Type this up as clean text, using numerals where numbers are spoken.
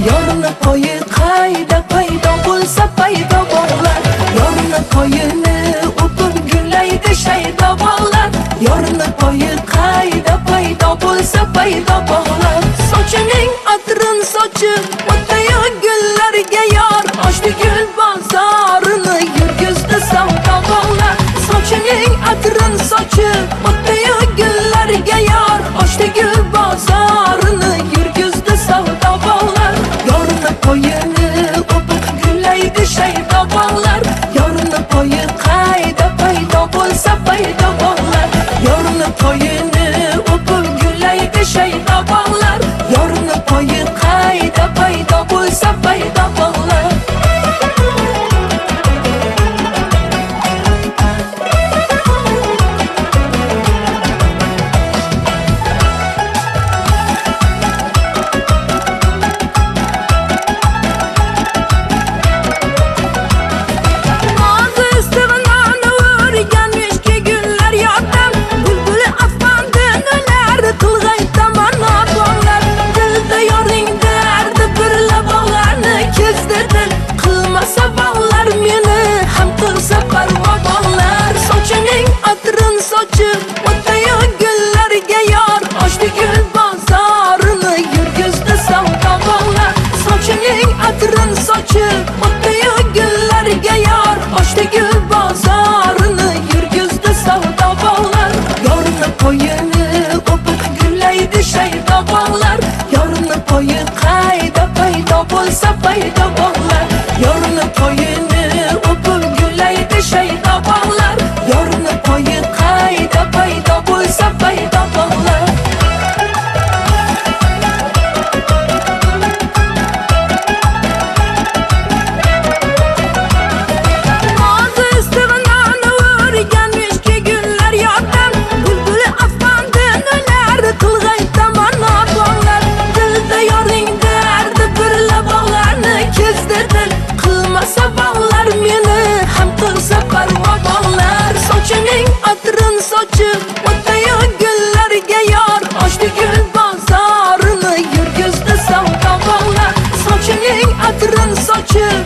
Yorni qo'yi qayda paydo bo'lsa paydo bog'lar. Yorni qo'yini o'pib gullaydi shaydo bog'lar. Yorni qo'yi qayda paydo bo'lsa paydo bog'lar. Sochining atrin sochib o'tayu gullarga yor. Ochdi gul bozorini yurgizdi savdo bog'lar. Sochining atrin sochib o'tayu gullarga yor. Ochdi gul bozorini yurgizdi savdo bog'lar. Yorni qo'yini o'pib gullaydi shaydo bog'lar. Yorni qo'yi qayda paydo bo'lsa paydo bog'lar. Yorni qo'yini o'pib gullaydi shaydo bog'lar. Yorni qo'yi qayda paydo bo'lsa paydo bog'lar. Atrin sochib o'tayu gullarga yor. Ochdi gul bozorini yurgizdi savdo bog'lar. Yorni qo'yini o'pib gullaydi shaydo bog'lar. Yorni qo'yi qayda paydo bo'lsa paydo bog'lar. Yorni qo'yini o'pib gullaydi shaydo bog'lar. Yorni qo'yi qayda paydo bo'lsa paydo bog'lar. Bog'lar meni ham qilsa parvo bog'lar. Sochining atrin sochib o'tayu gullarga yor. Ochdi gul bozorini yurgizdi savdo bog'lar. Sochining atrin sochib